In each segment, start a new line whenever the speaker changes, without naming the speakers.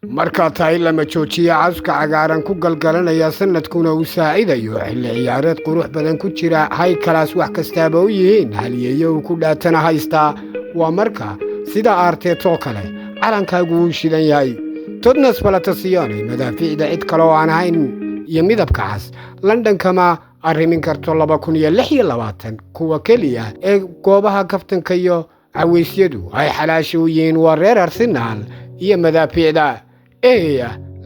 marka tahay lama joojiyo cawska cagaaran ku galgalanaya sanadkuna uu saacidayo xilli ciyaareed qurux badan ku jira hay kalaas wax kastaaba u yihiin haliyeeyo uu ku dhaatana haystaa waa marka sida Arteta kale calankaagu uu shidan yahay Totnes Palatasione madaafiicda cid kale oo aan ahayn iyo midabka cas London kama arrimin karto 2026 kuwa kaliya ee goobaha kaftanka iyo caweysyadu ay xalaasho u yihiin waa reer Arsenal iyo madaafiicda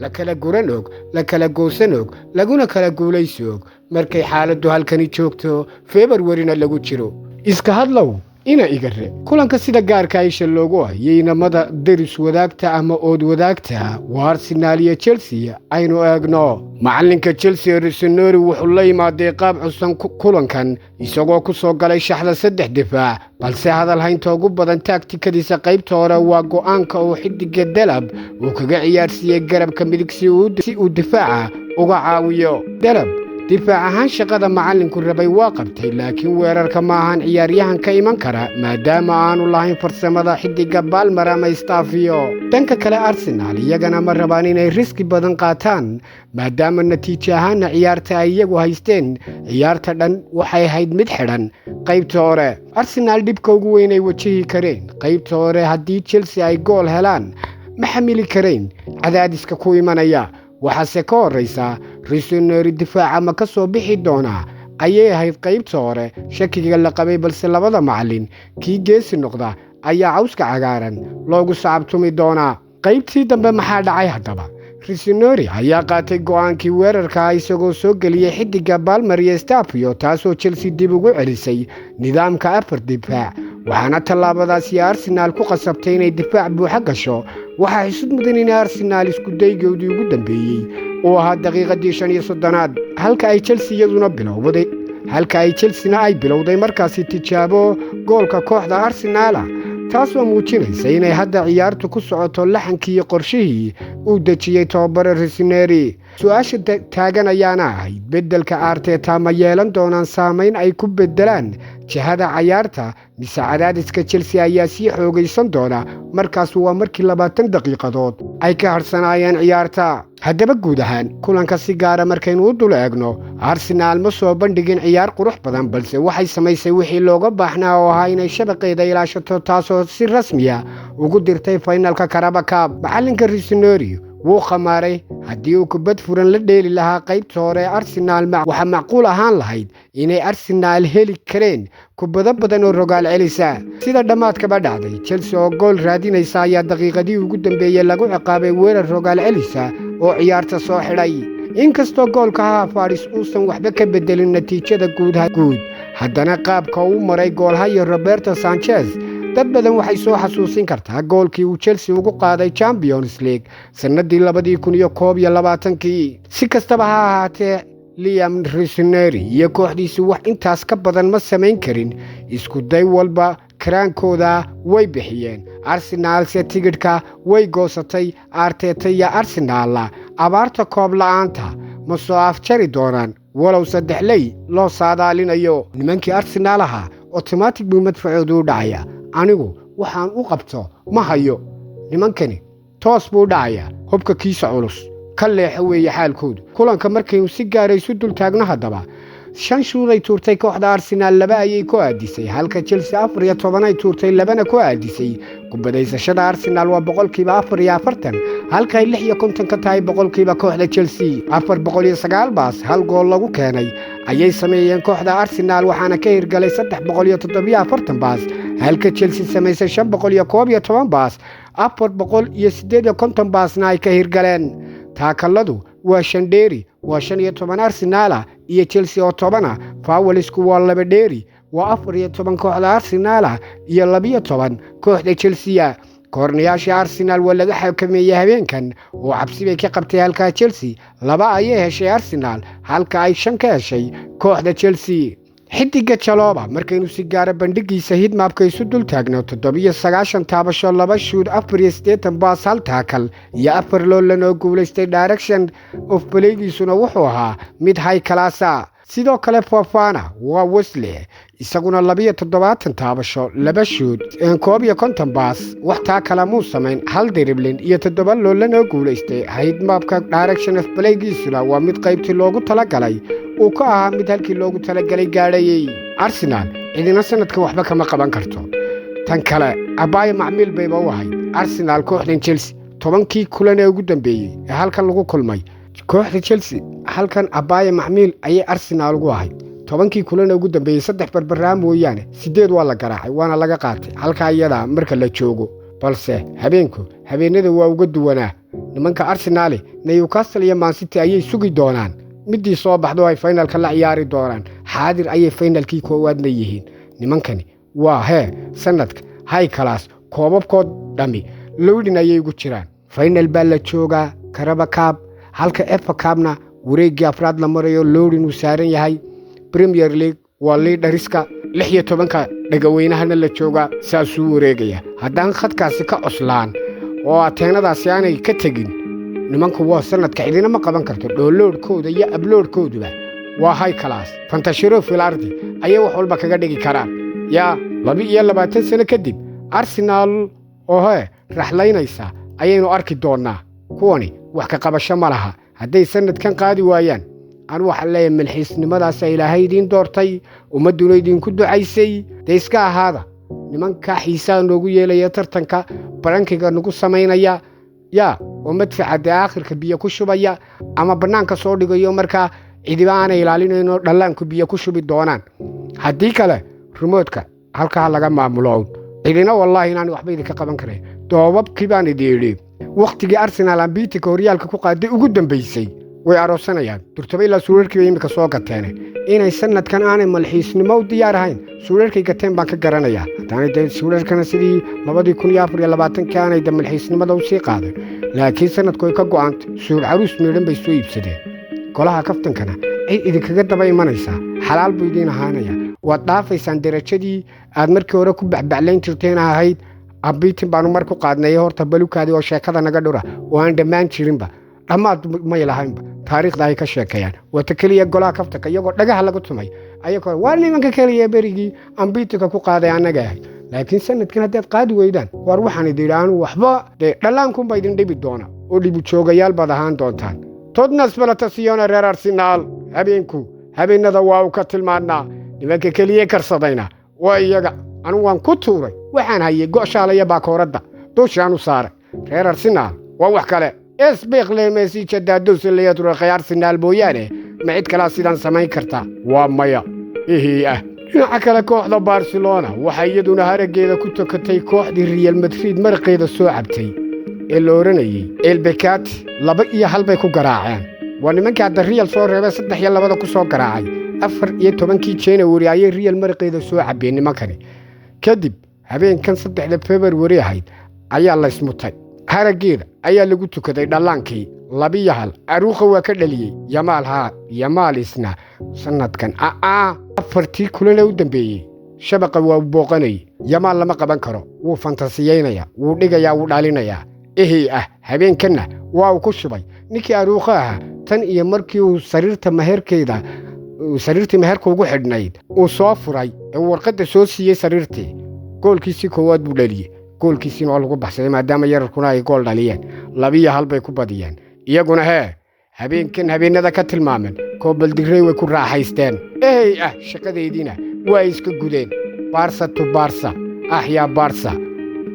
la kala guran la kala goosan laguna kala guulayso markay xaaladdu halkani joogto February-na lagu jiro iska hadlow ina igare kulanka sida gaarka ay loogu hayay namada deris wadaagta ama ood wadaagta waa Arsenal iyo Chelsea aynu eegno macalinka Chelsea Rossoneri wuxuu la yimaaday qaab cusub kulankan isagoo ku soo galay shaxda 3 difaac balse hadal haynta ugu badan taktikadiisa qaybta hore waa go'aanka uu xidiga Delab uu kaga ciyaarsiiyay garabka midig si uu difaaca uga caawiyo Delab difaac ahaan shaqada macalinku rabay waa qabtay laakiin weerarka ma ahan ciyaaryahan ka iman kara maadaama aanu lahayn farsamada xidiga Palmer ama Stafio danka kale Arsenal iyagana ma rabaan inay riski badan qaataan maadaama natiijo ahaan ciyaarta ay iyagu haysteen ciyaarta dhan waxay ahayd mid xidhan qaybta hore Arsenal dibka ugu weyn ay wajihi kareen qaybta hore haddii Chelsea ay gool helaan ma xamili kareen cadaadiska ku imanaya waxaase ka horeysa Rossoneri difaaca ma ka soo bixi doona ayay ahayd qaybta hore shakiga la qabay balse labada macallin kii geesi noqda ayaa cawska cagaaran loogu saabtumi doona qaybtii dambe maxaa dhacay hadaba Rossoneri ayaa qaatay go'aankii weerarka isagoo soo galiyay xidiga Palmer iyo Stafio taasoo Chelsea dib ugu celisay nidaamka afar difaac waxaana tallaabadaasi Arsenal ku qasabtay inay difaac buuxa gasho waxa xisud mudan in Arsenal isku daygoodii ugu dambeeyay oo ahaa daqiiqadii 35aad halka ay Chelsea ay bilowday markaasi tijaabo goolka kooxda Arsenal taasoo muujinaysa inay hadda ciyaartu ku socoto laxankii qorshihii uu dejiyay tababare Rossoneri su'aasha taagan ayaana ahayd beddelka Arteta ma yeelan doonaan saameyn ay ku beddelaan jihada ciyaarta mise cadaadiska Chelsea ayaa sii xoogaysan doona markaas waa markii 20 daqiiqadood ay ka harsanaayeen ciyaarta haddaba guud ahaan kulanka si gaara markaynu u dul eegno Arsenal ma soo bandhigin ciyaar qurux badan balse waxay samaysay wixii looga baahnaa oo ahaa inay shabaqeeda ilaashato taasoo si rasmi ah ugu dirtay finalka Carabao Cup macalinka Rossoneri wuu khamaray haddii uu kubad furan la dheeli lahaa qaybta hore Arsenal waxa macquul ahaan lahayd inay Arsenal heli kareen kubado badan oo rogaal celisa sida dhamaadkaba dhacday Chelsea oo gool raadinaysa ayaa daqiiqadii ugu dambeeyay lagu ciqaabay weerar rogaal celisa oo ciyaarta soo xidhay inkastoo goolka Havertz uusan waxba ka bedelin natiijada guud haddana qaabka uu maray goolhayo Roberto Sanchez dad badan waxay soo xasuusin kartaa goolkii uu Chelsea ugu qaaday Champions League sanadii 2021 si kastaba ha ahaatee Liam Rossoneri iyo kooxdiisu wax intaas ka badan ma samayn karin isku day walba karaankooda way bixiyeen Arsenal se tigidhka way goosatay Arteta iyo Arsenal abaarta koob la'aanta ma soo afjari doonaan walow saddexley loo saadaalinayo nimankii Arsenal aha automatic buu madfacoodu u dhacaya anigu waxaan u qabto ma hayo nimankani toos buu dhacaya hubka kiisa culus ka leexa weeye xaalkoodu kulanka markay si gaar isu dul taagno hadaba 5 shuud ay tuurtay kooxda Arsenal 2 ayay ku aadisay halka Chelsea 14 ay tuurtay 2na ku aadisay kubadaysashada Arsenal waa 44% halka ay 56 ka tahay 100% kooxda Chelsea 409 baas hal gool lagu keenay ayay sameeyeen kooxda Arsenal waxaana ka hirgalay 347 baas halka Chelsea sameysay 511 baas 458 baasna ay ka hirgaleen taakaladu waa shandheeri waa 15 Arsenal iyo Chelsea oo 10 Fawalisku waa 2 dheeri waa 14 kooxda Arsenal iyo 12 kooxda Chelsea koornayaasha Arsenal waa laga xakameeyay habeenkan oo cabsi bay ka qabtay halka Chelsea 2 ayay heshay Arsenal halka ay 5 ka heshay kooxda Chelsea xidiga Chalobah markaynu si gaar bandhigiisa hidmaabka isu dul taagno 790 taabasho 2 shoot 480 baas hal taakal iyo 4 loolan oo guuleystay direction of play-giisuna wuxuu ahaa mid high class sidoo kale Fofana waa Wesley isaguna 72 taabasho 2 shoot 51 baas wax taa kala muu samayn hal dribbling iyo 7 loolan oo guuleystay hayd maabka direction of play-giisuna waa mid qaybtii loogu talagalay uu ka ahaa mid halkii loogu talagalay gaadhayay Arsenal idina sanadka waxba kama qaban karto tan kale Abaye macmiil bayba u ahayd Arsenal kooxdan Chelsea 10kii kulan ee ugu dambeeyay ee halkan lagu kulmay kooxda Chelsea halkan Abaye macmiil ayay Arsenal ugu ahayd 10kii kulan ee ugu dambeeyay 3 barbaraam mooyaane 8 waa la garaacay waana laga qaatay halka iyada marka la joogo balse habeenada waa uga duwanaa nimanka Arsenal Newcastle iyo Man City ayay sugi doonaan midii soo baxdo ay finalka la ciyaari doonaan xaadir ayay finalkii koowaadna yihiin nimankani waa sanadka high class koobabkood dhami loodin ayay ugu jiraan final baa la joogaa Carabao Cup halka FA Cup-na wareegii afraad la marayo loodin uu saaran yahay Premier League waa leaderiska 16 dhagaweynahana la joogaa saasuu wareegaya haddaan khadkaasi ka coslaan oo ateenadaasi aanay ka tagin nimanku waa sanadka cidina ma qaban karto downloadkooda iyo uploadkooduba waa high class fantashiro filardi ayay wax walba kaga dhigi karaan yaa 22 sano kadib Arsenal oo raxlaynaysa ayaynu arki doonaa kuwani wax ka qabasho ma laha hadday sanadkan qaadi waayaan aan waxa leeyahay milxiisnimadaas ilaahay idin doortay ummaduna idin ku ducaysay iska ahaada nimanka xiisaan loogu yeelaya tartanka barankiga nagu sameynaya yaa oo madfaca aakhirka biyo ku shubaya ama banaanka soo dhigayo marka cidiba aan ilaalinayno dhalaanku biyo ku shubi doonaan haddii kale remote-ka halka laga maamulo cidina wallahi inaan waxba idin ka qaban karin doobabkii baan idin waqtigii Arsenal ambiitika horyaalka ku qaaday ugu dambeysay way aroosanayaan durtaba ilaa suurarkii imika soo gateen inay sanadkan aanay malxiisnimo u diyaar ahayn suurarkii gateen baan ka garanayaa hadaan suurarkana sidii 2024 aanay malxiisnimada u sii qaaday laakiin sanadku ay ka go'aantay suur caruus meelan bay soo iibsadeen golaha kaftankana cid idinkaga daba imanaysa xalaal buu idin ahaanaya waad dhaafaysaan darajadii aad markii hore ku baxbaclayn jirteen ahayd ambiitin baanu mar ku qaadnay horta balukaadi oo sheekada naga dhura oo aan dhammaan jirinba dhammaad ma ilahaynba taariikhda ay ka sheekayaan wata kaliya golaha kaftanka iyagoo dhagaha lagu tumay ayagoo waa nimanka kaliya berigii ambiitika ku qaaday annaga ahayd laakiin sanadkan haddaad qaadi weydaan war waxaan idin aanu waxba dhalaankunba idin dhibi doona oo dhibu joogayaal baad ahaan doontaan todnas balatasiyoona reer Arsenal habeenada waa u ka tilmaannaa nimanka kaliya karsadayna waa iyaga anu waan ku tuuray waxaan hayay go'shaalaya baakoorada dushaan u saaray reer Arsenal waa wax kale isbiqle Messi jadaadus leeyadru khayar Arsenal booyaane ma cid kala sidan samayn karta waa maya dhinaca kale kooxda Barcelona waxa iyaduna harageeda ku tokatay kooxdii Real Madrid marqeeda soo cabtay ee la oranayay El Becati 2-1 bay ku garaaceen waa nimanka hadda Real soo reebay 3-2 ku soo garaacay 14 January ayay Real marqeeda soo cabeen nimankani kadib habeenkan 3 February ahayd ayaa la ismutay harageeda ayaa lagu tukaday dhalaankii 2-1 aruuqa waa ka dhaliyay Yamal isna sanadkan afartii kulan u dambeeyay shabaqa waa booqanay Yamal lama qaban karo wuu fantasiyeynaya wuu dhigaya wuu dhalinaya habeenkana waa ku shubay ninkii aruuqa ah tan iyo markii uu sariirta meherka ugu xidhnayd uu soo furay warqada soo siiyay sariirtii goolkiisii koowaad buu dhaliyay goolkiisina oo lagu baxsaday maadaama yararkuna ay gool dhaliyeen 2-1 bay ku badiyeen iyaguna habeenada ka tilmaameen koobaldiray way ku raaxaysteen shaqadeediina waa iska gudeen Barca to Barca ya Barca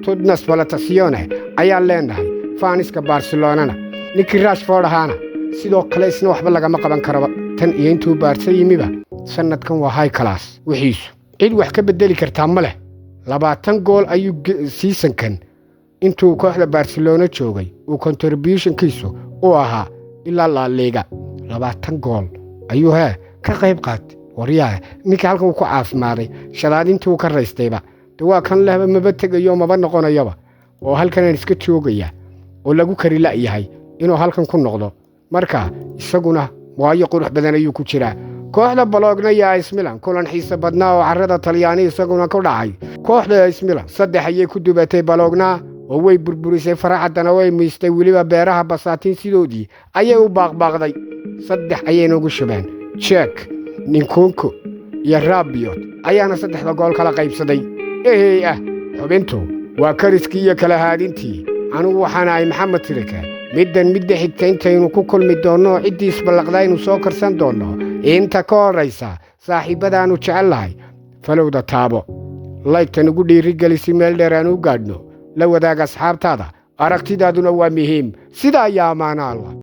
tudnas balatasiyoone ayaa leenahay faaniska Barcelona ninkii Rashford ahaana sidoo kale isna waxba lagama qaban karo tan iyo intuu Barca yimiba sanadkan waa high class wixiisu cid wax ka bedeli kartaa ma leh 20 gool ayuu seasonkan intuu kooxda Barcelona joogay uu contributionkiisu u ahaa ilaa La Liga 20 gool ayuu ka qayb qaatay wariyaha ninka halkan ku caafimaaday shadaadintii uu ka raystayba waa kan lehba maba tagayo maba noqonayaba oo halkan iska joogaya oo lagu kari la yahay inuu halkan ku noqdo marka isaguna waayo qurux badan ayuu ku jiraa kooxda Bologna iyo AS Milan kulan xiisa badnaa oo carrada Talyaani isaguna ku dhacay kooxda AS Milan 3 ayay ku dubatay Bologna oo way burburisay faraxadana way miistay waliba beeraha basaatiin sidoodii ayay u baaqbaaqday 3 ayay ugu shubeen check ninkunko iyo raabiyot ayaana 3 gool kala qaybsaday xubintu waa kariskii iyo kala haadintii anigu waxaan ahay maxamed tirika midda xigta intaynu ku kulmi doonno ciddii isballaqdaynu soo karsan doonno inta ka horaysa saaxiibadaanu jecelahay falowda taabo laygtan ugu dhiirigelisi meel dheer aan u gaadhno la wadaag asxaabtaada aragtidaaduna waa muhiim sida ayaa amaana allah